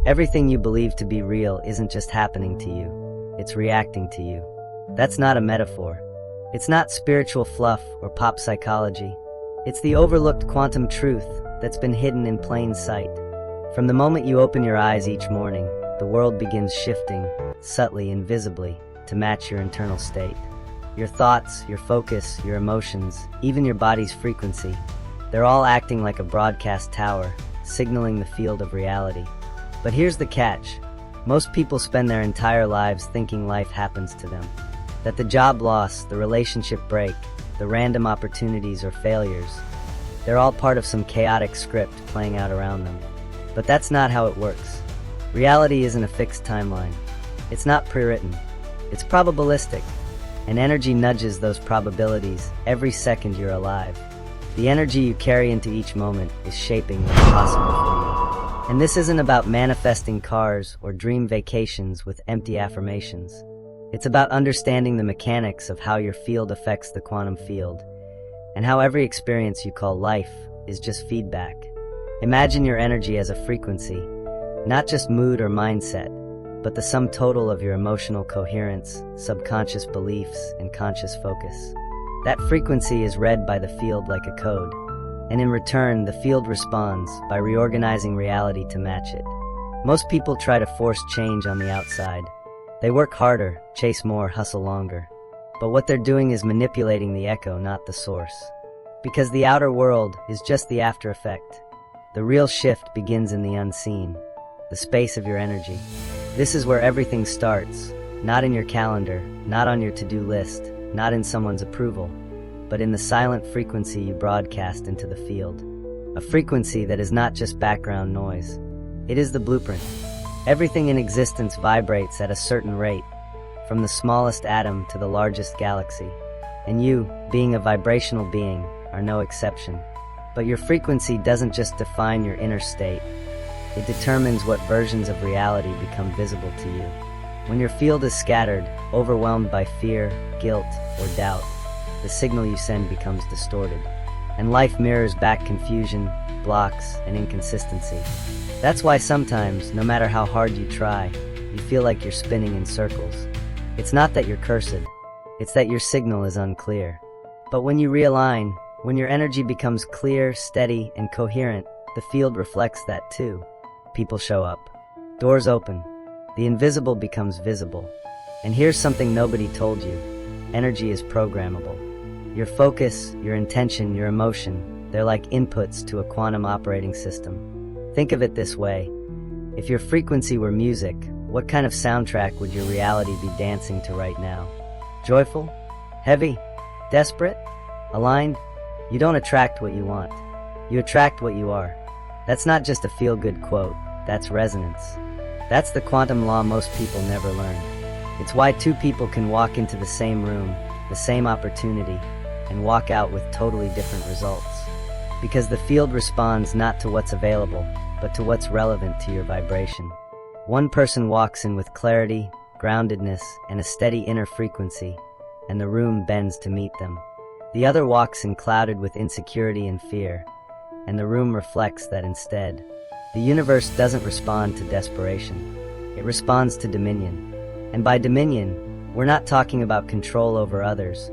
Everything you believe to be real isn't just happening to you, it's reacting to you. That's not a metaphor. It's not spiritual fluff or pop psychology. It's the overlooked quantum truth that's been hidden in plain sight. From the moment you open your eyes each morning, the world begins shifting, subtly and visibly, to match your internal state. Your thoughts, your focus, your emotions, even your body's frequency, they're all acting like a broadcast tower, signaling the field of reality. But here's the catch. Most people spend their entire lives thinking life happens to them. That the job loss, the relationship break, the random opportunities or failures, they're all part of some chaotic script playing out around them. But that's not how it works. Reality isn't a fixed timeline. It's not pre-written. It's probabilistic. And energy nudges those probabilities every second you're alive. The energy you carry into each moment is shaping what's possible for you. And this isn't about manifesting cars or dream vacations with empty affirmations. It's about understanding the mechanics of how your field affects the quantum field, and how every experience you call life is just feedback. Imagine your energy as a frequency, not just mood or mindset, but the sum total of your emotional coherence, subconscious beliefs, and conscious focus. That frequency is read by the field like a code, and in return, the field responds by reorganizing reality to match it. Most people try to force change on the outside. They work harder, chase more, hustle longer. But what they're doing is manipulating the echo, not the source. Because the outer world is just the after effect. The real shift begins in the unseen, the space of your energy. This is where everything starts, not in your calendar, not on your to-do list, not in someone's approval, but in the silent frequency you broadcast into the field. A frequency that is not just background noise. It is the blueprint. Everything in existence vibrates at a certain rate, from the smallest atom to the largest galaxy. And you, being a vibrational being, are no exception. But your frequency doesn't just define your inner state. It determines what versions of reality become visible to you. When your field is scattered, overwhelmed by fear, guilt, or doubt, the signal you send becomes distorted, and life mirrors back confusion, blocks, and inconsistency. That's why sometimes, no matter how hard you try, you feel like you're spinning in circles. It's not that you're cursed, it's that your signal is unclear. But when you realign, when your energy becomes clear, steady, and coherent, the field reflects that too. People show up. Doors open. The invisible becomes visible. And here's something nobody told you. Energy is programmable. Your focus, your intention, your emotion, they're like inputs to a quantum operating system. Think of it this way. If your frequency were music, what kind of soundtrack would your reality be dancing to right now? Joyful? Heavy? Desperate? Aligned? You don't attract what you want. You attract what you are. That's not just a feel-good quote. That's resonance. That's the quantum law most people never learn. It's why two people can walk into the same room, the same opportunity, and walk out with totally different results. Because the field responds not to what's available, but to what's relevant to your vibration. One person walks in with clarity, groundedness, and a steady inner frequency, and the room bends to meet them. The other walks in clouded with insecurity and fear, and the room reflects that instead. The universe doesn't respond to desperation. It responds to dominion. And by dominion, we're not talking about control over others.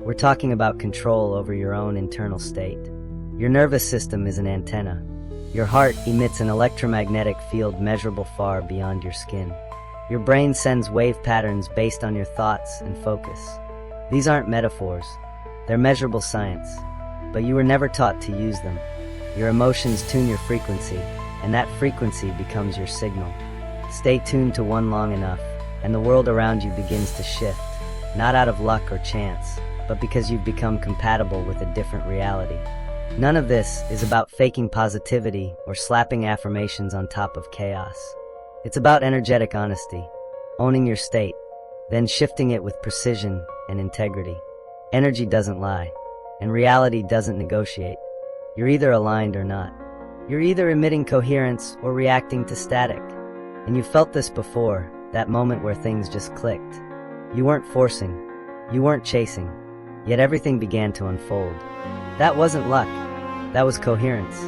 We're talking about control over your own internal state. Your nervous system is an antenna. Your heart emits an electromagnetic field measurable far beyond your skin. Your brain sends wave patterns based on your thoughts and focus. These aren't metaphors. They're measurable science. But you were never taught to use them. Your emotions tune your frequency, and that frequency becomes your signal. Stay tuned to one long enough, and the world around you begins to shift, not out of luck or chance, but because you've become compatible with a different reality. None of this is about faking positivity or slapping affirmations on top of chaos. It's about energetic honesty, owning your state, then shifting it with precision and integrity. Energy doesn't lie, and reality doesn't negotiate. You're either aligned or not. You're either emitting coherence or reacting to static. And you felt this before, that moment where things just clicked. You weren't forcing, you weren't chasing, yet everything began to unfold. That wasn't luck, that was coherence.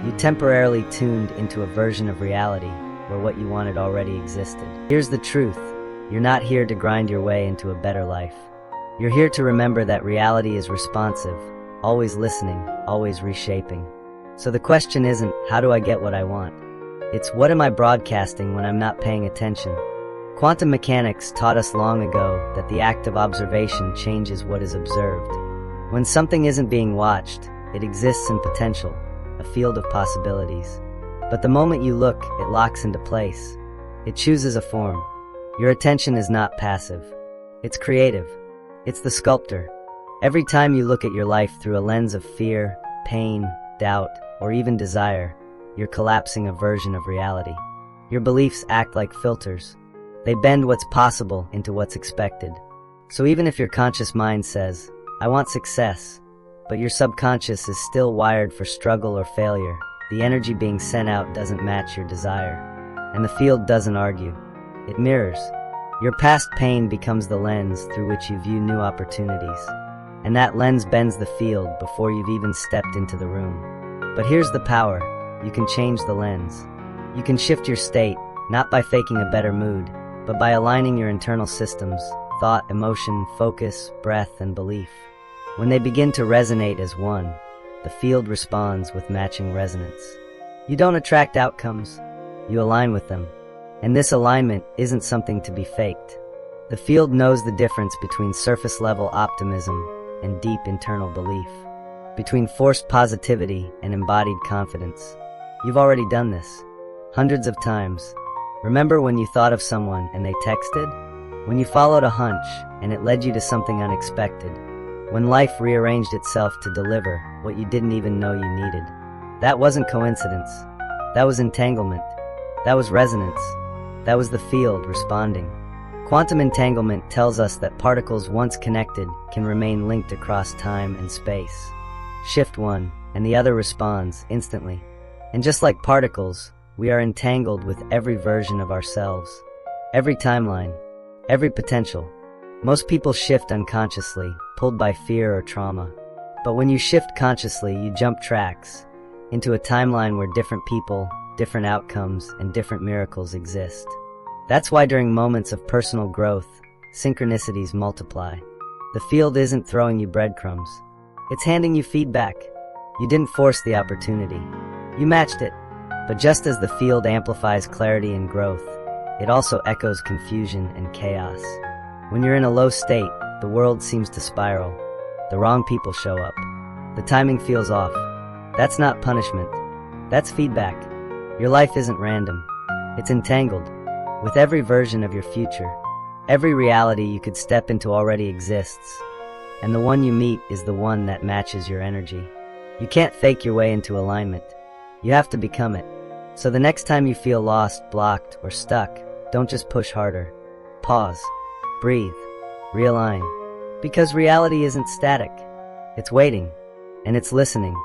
You temporarily tuned into a version of reality where what you wanted already existed. Here's the truth. You're not here to grind your way into a better life. You're here to remember that reality is responsive, always listening, always reshaping. So the question isn't, how do I get what I want? It's, what am I broadcasting when I'm not paying attention? Quantum mechanics taught us long ago that the act of observation changes what is observed. When something isn't being watched, it exists in potential, a field of possibilities. But the moment you look, it locks into place. It chooses a form. Your attention is not passive. It's creative. It's the sculptor. Every time you look at your life through a lens of fear, pain, doubt, or even desire, you're collapsing a version of reality. Your beliefs act like filters. They bend what's possible into what's expected. So even if your conscious mind says, I want success, but your subconscious is still wired for struggle or failure, the energy being sent out doesn't match your desire. And the field doesn't argue. It mirrors. Your past pain becomes the lens through which you view new opportunities. And that lens bends the field before you've even stepped into the room. But here's the power. You can change the lens. You can shift your state, not by faking a better mood, but by aligning your internal systems, thought, emotion, focus, breath, and belief. When they begin to resonate as one, the field responds with matching resonance. You don't attract outcomes, you align with them. And this alignment isn't something to be faked. The field knows the difference between surface-level optimism and deep internal belief, between forced positivity and embodied confidence. You've already done this, hundreds of times. Remember when you thought of someone and they texted? When you followed a hunch and it led you to something unexpected? When life rearranged itself to deliver what you didn't even know you needed? That wasn't coincidence. That was entanglement. That was resonance. That was the field responding. Quantum entanglement tells us that particles once connected can remain linked across time and space. Shift one, and the other responds instantly. And just like particles, we are entangled with every version of ourselves, every timeline, every potential. Most people shift unconsciously, pulled by fear or trauma. But when you shift consciously, you jump tracks into a timeline where different people, different outcomes, and different miracles exist. That's why during moments of personal growth, synchronicities multiply. The field isn't throwing you breadcrumbs. It's handing you feedback. You didn't force the opportunity. You matched it. But just as the field amplifies clarity and growth, it also echoes confusion and chaos. When you're in a low state, the world seems to spiral. The wrong people show up. The timing feels off. That's not punishment. That's feedback. Your life isn't random. It's entangled. With every version of your future, every reality you could step into already exists. And the one you meet is the one that matches your energy. You can't fake your way into alignment. You have to become it. So the next time you feel lost, blocked, or stuck, don't just push harder. Pause. Breathe. Realign. Because reality isn't static. It's waiting. And it's listening.